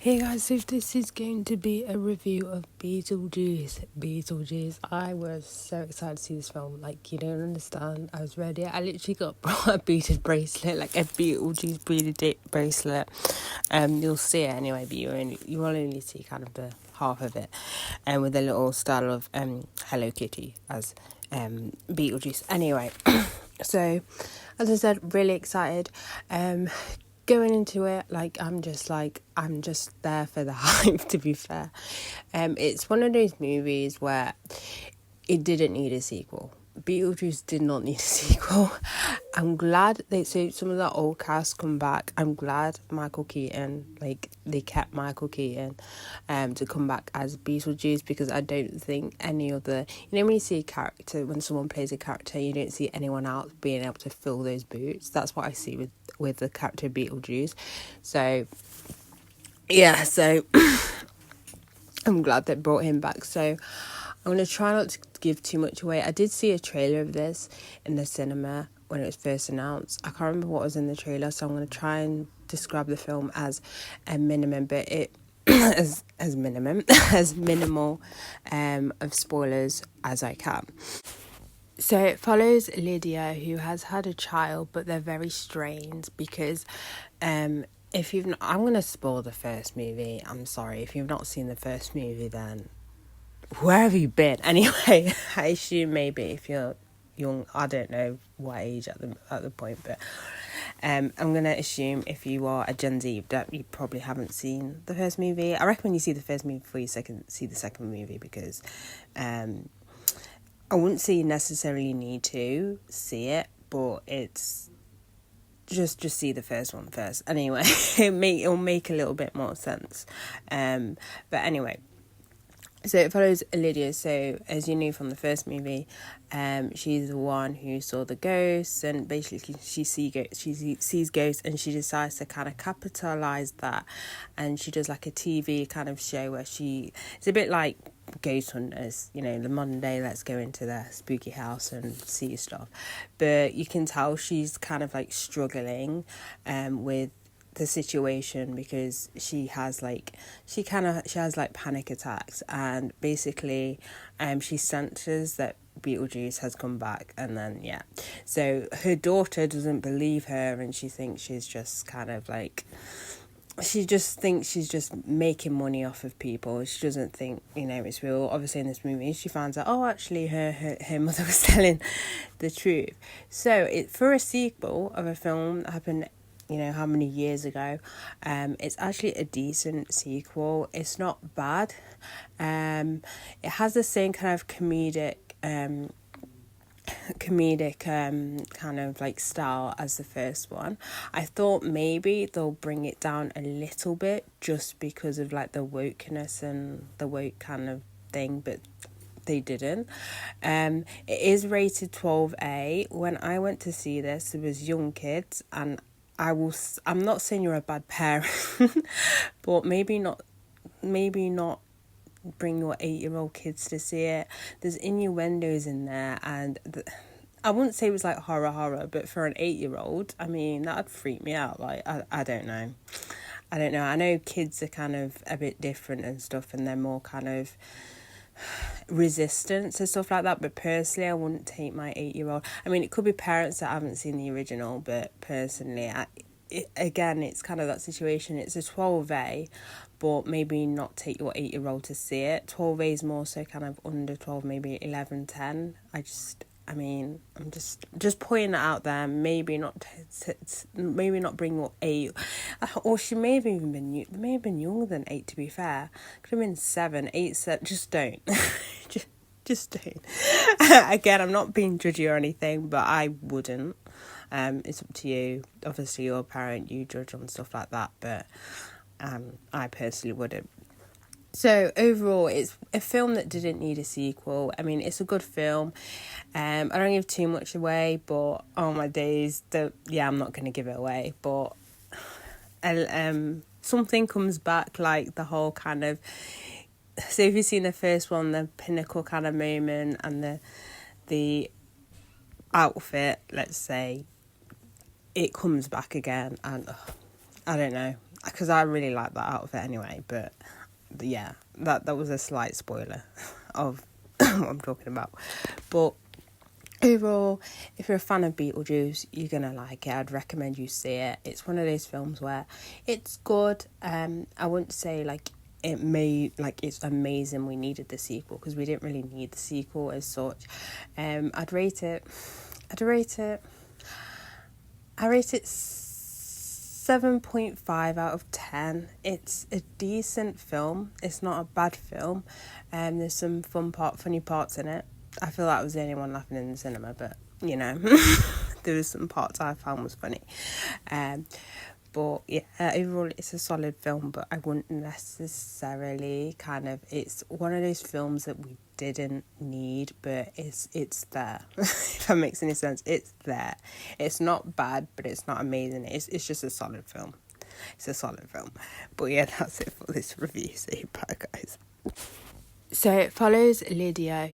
Hey guys, so this is going to be a review of Beetlejuice. I was so excited to see this film. Like, you don't understand. I was ready. I literally got brought a beaded bracelet, like a Beetlejuice beaded bracelet. You'll see it anyway, but you will only see kind of the half of it, and with a little style of Hello Kitty as Beetlejuice. Anyway, so as I said, really excited. Going into it, I'm just there for the hype, to be fair. It's one of those movies where it didn't need a sequel. Beetlejuice did not need a sequel. I'm glad some of the old cast come back. I'm glad Michael Keaton, they kept Michael Keaton to come back as Beetlejuice, because I don't think any other, when you see a character, when someone plays a character, you don't see anyone else being able to fill those boots. That's what I see with the character Beetlejuice. So I'm glad they brought him back. So I'm going to try not to give too much away. I did see a trailer of this in the cinema when it was first announced. I can't remember what was in the trailer, so I'm going to try and describe the film as a minimum, but it as minimal of spoilers as I can. So it follows Lydia, who has had a child, but they're very strained because I'm going to spoil the first movie. I'm sorry. If you've not seen the first movie, then where have you been? Anyway, I assume maybe if you're young, I don't know what age at the point, but I'm going to assume if you are a Gen Z that you probably haven't seen the first movie. I recommend you see the first movie before you see the second movie, because I wouldn't say you necessarily need to see it, but it's just see the first one first. Anyway, it'll make a little bit more sense. But anyway, so it follows Lydia. So as you knew from the first movie, she's the one who saw the ghosts, and basically she sees ghosts, and she decides to kind of capitalize that, and she does like a TV kind of show where it's a bit like ghost hunters, the modern day, let's go into their spooky house and see stuff, but you can tell she's kind of like struggling with the situation, because she has panic attacks, and basically she senses that Beetlejuice has come back, and then so her daughter doesn't believe her, and she thinks she's just kind of she just thinks she's just making money off of people. She doesn't think, it's real. Obviously, in this movie, she finds out, actually, her mother was telling the truth. So, for a sequel of a film that happened, how many years ago, it's actually a decent sequel. It's not bad. It has the same kind of comedic kind of style as the first one. I thought maybe they'll bring it down a little bit just because of the wokeness and the woke kind of thing, but they didn't. It is rated 12A. When I went to see this, it was young kids, and I'm not saying you're a bad parent, but maybe not bring your 8-year-old kids to see it. There's innuendos in there, and I wouldn't say it was horror, but for an 8-year-old, I mean, that'd freak me out. I don't know. I know kids are kind of a bit different and stuff, and they're more kind of resistant and stuff like that, but personally I wouldn't take my 8-year-old. I mean, it could be parents that haven't seen the original, but personally again, it's kind of that situation. It's a 12A, but maybe not take your 8-year-old to see it. 12A is more so kind of under 12, maybe 11, 10. I'm just pointing that out there. Maybe not bring your 8, or she may have even been younger than 8. To be fair, could have been 7, 8, 7. Just don't, just don't. Again, I'm not being judgy or anything, but I wouldn't. It's up to you. Obviously, you're a parent, you judge on stuff like that, but I personally wouldn't. So overall, it's a film that didn't need a sequel. I mean, it's a good film. I don't give too much away, but oh my days, I'm not going to give it away. But something comes back, like the whole kind of. So if you've seen the first one, the pinnacle kind of moment, and the outfit, let's say, it comes back again, and I don't know. because I really like that outfit anyway. But yeah, that was a slight spoiler of what I'm talking about. But overall, if you're a fan of Beetlejuice, you're gonna like it. I'd recommend you see it. It's one of those films where it's good. I wouldn't say like it's amazing we needed the sequel, because we didn't really need the sequel as such. I rate it 7.5 out of 10. It's a decent film. It's not a bad film. There's some funny parts in it. I feel like I was the only one laughing in the cinema, but you know, there was some parts I found was funny. But yeah, overall it's a solid film, but I wouldn't necessarily it's one of those films that we didn't need, but it's there. If that makes any sense, it's there. It's not bad, but it's not amazing. It's just a solid film. It's a solid film. But yeah, that's it for this review. See you, bye guys. So it follows Lydia,